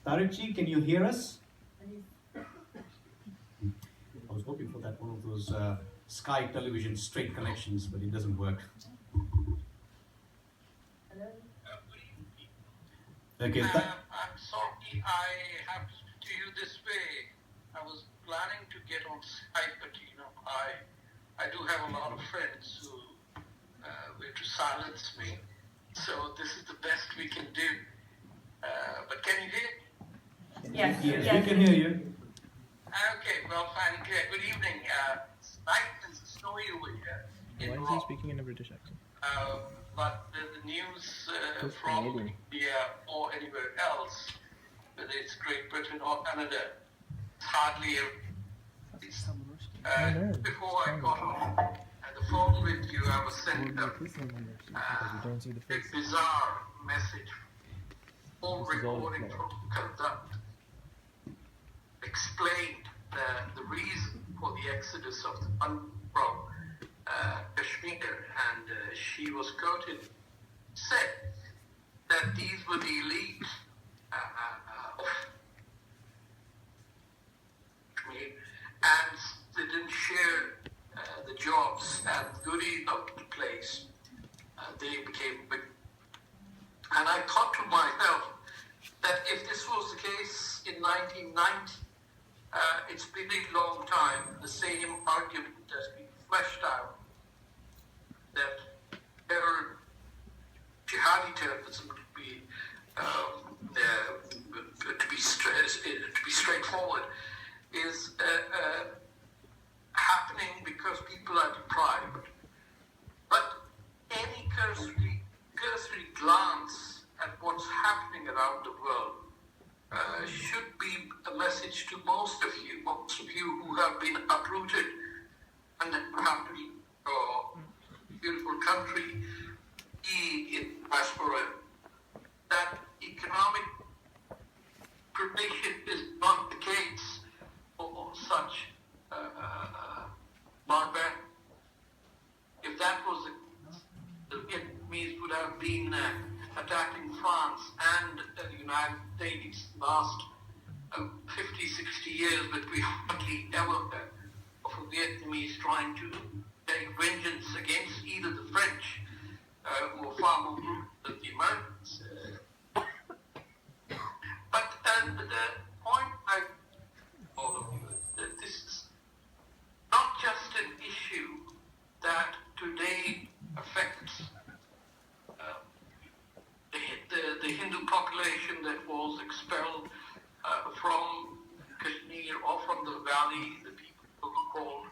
Tarek ji, can you hear us? I was hoping for that one of those Sky television straight connections, but it doesn't work. Okay. I'm sorry I have to speak to you this way. I was planning to get on Skype, but I do have a lot of friends who were to silence me. So this is the best we can do. But can you hear? Yes, we can hear you. Okay, well, fine. Good evening. It's nice and snowy over here. Why is he speaking in a British accent? But the news from India or anywhere else, whether it's Great Britain or Canada, it's hardly a... before I got on the phone with you, I was sent a bizarre message, phone recording from Calcutta, explained the reason for the exodus of the from Kashmir, and she was quoted, said that these were the elite of Kashmir, and they didn't share the jobs and goodies of the place. They became big. And I thought to myself that if this was the case in 1990, it's been a long time. The same argument has been fleshed out that jihadi terrorism to be straightforward, is happening because people are deprived. But any cursory glance at what's happening around the world should be a message to most of you who have been uprooted and have to leave your beautiful country, be in diaspora, that economic prediction is not the case for such barbarian. If that was the Vietnamese would have been attacking France and the United States last 50, 60 years, but we hardly ever heard of a Vietnamese trying to take vengeance against either the French who were far more brutal than the Americans. But the point all of you is that this is not just an issue that today affects the Hindu population that was expelled from Kashmir or from the valley, the people who were called,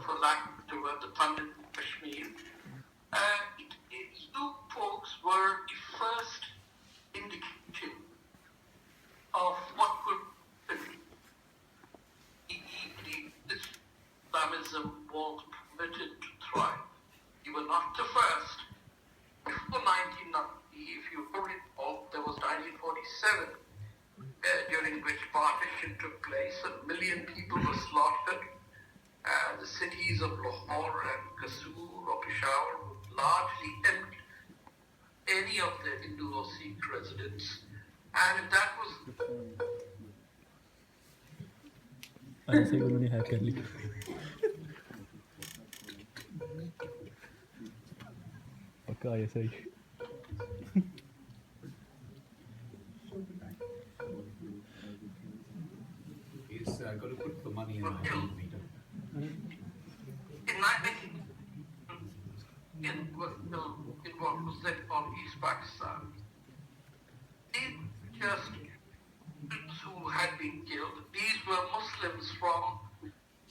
for lack of a word, the Pandit Kashmir. You folks were the first indication of what could Islamism was permitted to thrive. You were not the first. Before 1990, if you recall, there was 1947, during which partition took place. 1 million people were slaughtered. The cities of Lahore and Kasur or Peshawar were largely empty. Any of the Hindu or Sikh residents. And that was... ऐसे ही उन्होंने hack कर ली पक्का ऐसा ही He's got to put the money in the meter. In what was then called East Pakistan, these just who had been killed, these were Muslims from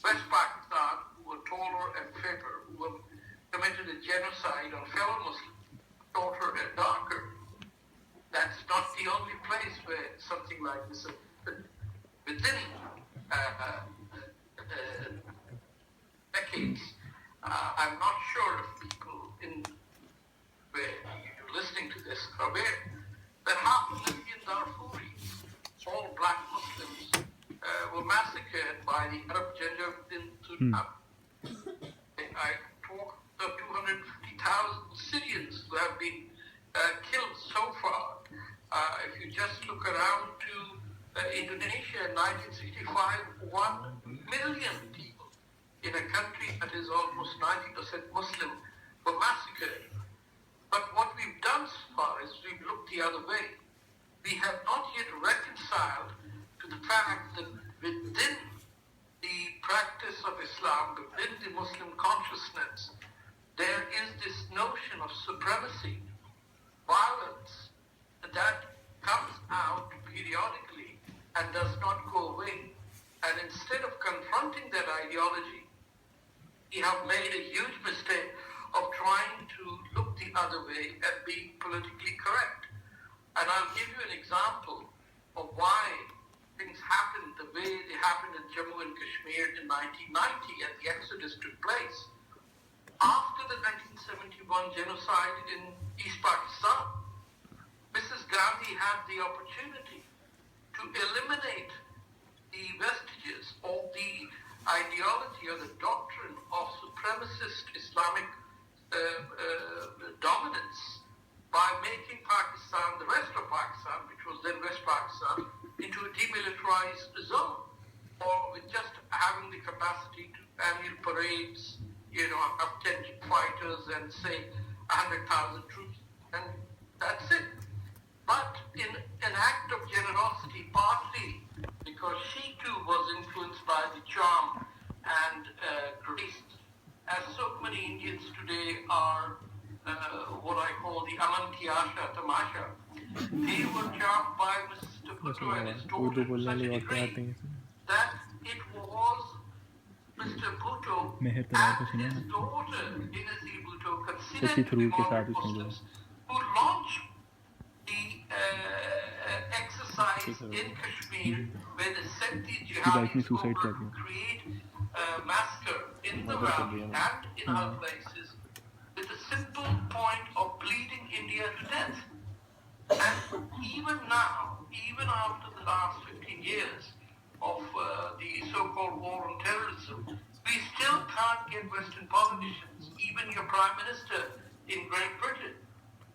West Pakistan who were taller and fatter, who were committed a genocide on fellow Muslims, shorter and darker. That's not the only place where something like this happened. Within decades, I'm not sure if people where you're listening to this are aware that half a million Darfuris, all black Muslims, were massacred by the Arab Janjaweed Sudan. I talk of 250,000 Syrians who have been killed so far. If you just look around to Indonesia in 1965, 1 million people in a country that is almost 90% Muslim were massacred. But what we've done so far is we've looked the other way. We have not yet reconciled to the fact that within the practice of Islam, within the Muslim consciousness, there is this notion of supremacy, violence, that comes out periodically and does not go away. And instead of confronting that ideology, we have made a huge mistake of trying to look the other way and being politically correct. And I'll give you an example of why things happened the way they happened in Jammu and Kashmir in 1990 and the exodus took place. After the 1971 genocide in East Pakistan, Mrs. Gandhi had the opportunity to eliminate the vestiges of the ideology or the doctrine of supremacist Islamic dominance by making Pakistan, the rest of Pakistan, which was then West Pakistan, into a demilitarized zone, or with just having the capacity to annual parades, have 10 fighters and say 100,000 troops, and that's it. But in an act of generosity, partly because she too was influenced by the charm and grace, as so many Indians today are what I call the Aman Ki Asha Tamasha. They were charmed by Mr. Bhutto and his daughter to such a degree that it was Mr. Bhutto and his daughter, Benazir Bhutto, considered to be moderate Muslims, who launched the exercise in Kashmir where they sent the jihadis over to create massacre in the valley and in other places with the simple point of bleeding India to death. And even now, even after the last 15 years of the so-called war on terrorism, we still can't get Western politicians, even your Prime Minister in Great Britain,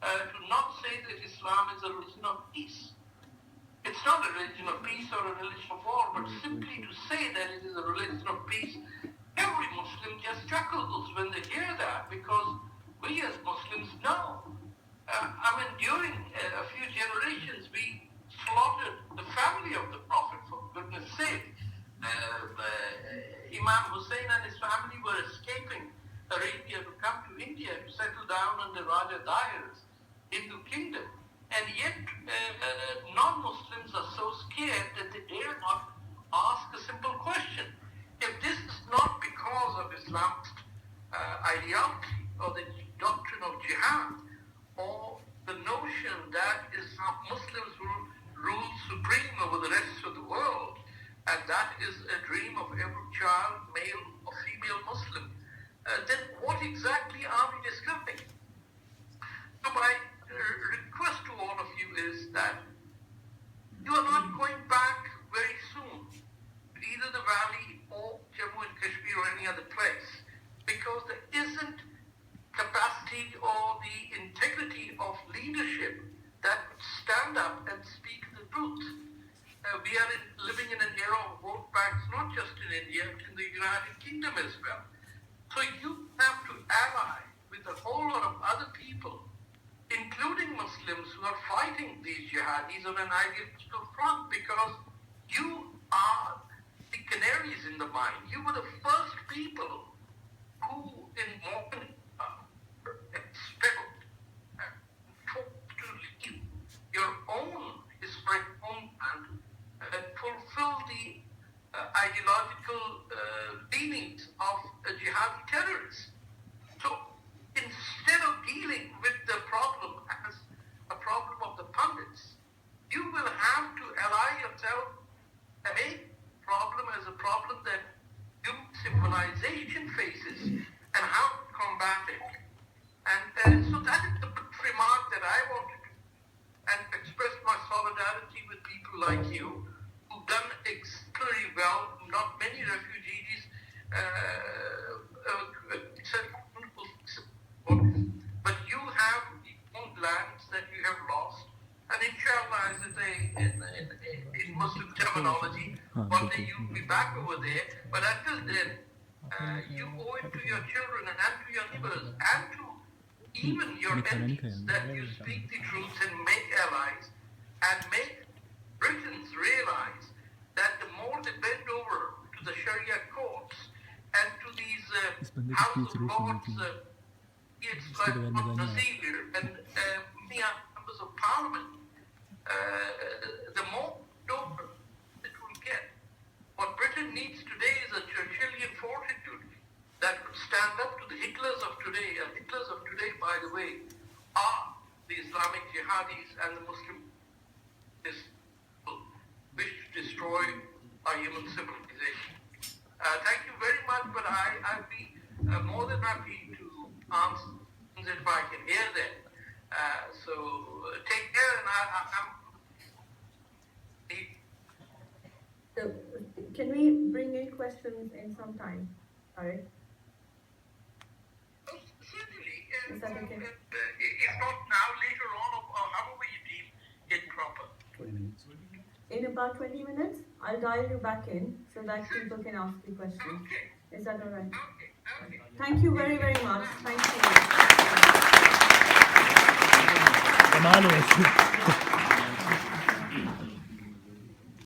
to not say that Islam is a religion of peace. It's not a religion of peace or a religion of war, but simply to say that it is a religion of peace, every Muslim just chuckles when they hear that, because we as Muslims know. During a few generations, we slaughtered the family of the Prophet, for goodness sake. Imam Hussein and his family were escaping Arabia to come to India to settle down under Raja Dayar's Hindu kingdom. And yet, non-Muslims are so scared that they dare not ask a simple question. If this is not because of Islamist ideology or the doctrine of jihad, or the notion that Muslims will rule supreme over the rest of the world, and that is a dream of every child, male or female Muslim, then what exactly are we discussing? So my request to all of you is that you are not going back very soon to either the valley or Jammu and Kashmir or any other place, because there isn't capacity or the integrity of leadership that would stand up and speak the truth. We are living in an era of vote banks, not just in India, but in the United Kingdom as well. So you have to ally with a whole lot of other people, including Muslims who are fighting these jihadis on an ideological front, because you are the canaries in the mine. You were the first people who in modern expelled and forced to leave your own historic homeland and fulfill the ideological leanings of jihadi terrorists. So instead of dealing with the problem as a problem of the pundits, you will have to ally yourself and make problem as a problem that human civilization faces and how to combat it. And so that is the remark that I wanted to and express my solidarity with people like you who've done exemplary well. Not many refugees but you have owned lands that you have lost, and inshallah, as I say in Muslim terminology. One day you'll be back over there, but until then, you owe it to your children and to your neighbors and to even your enemies that you speak the truth and make allies and make Britons realize that the more they bend over to the Sharia courts and to these House of Lords, it's like Nazir and members of Parliament, the more doper it will get. What Britain needs today is a Churchillian fortitude that would stand up to the Hitlers of today. And Hitlers of today, by the way, are the Islamic jihadis and the Muslim wish to destroy our human civilization. Thank you very much, but I'd be more than happy to answer if I can hear them. So take care, and I'm. So, can we bring in questions in some time? Tarek? Certainly, Is that okay? If not now, later on, or however you deem it proper. 20 minutes. In about 20 minutes, I'll dial you back in so that people can ask you questions. Okay. Is that all right? Okay. Thank you very, very much. Thank you. कमाल है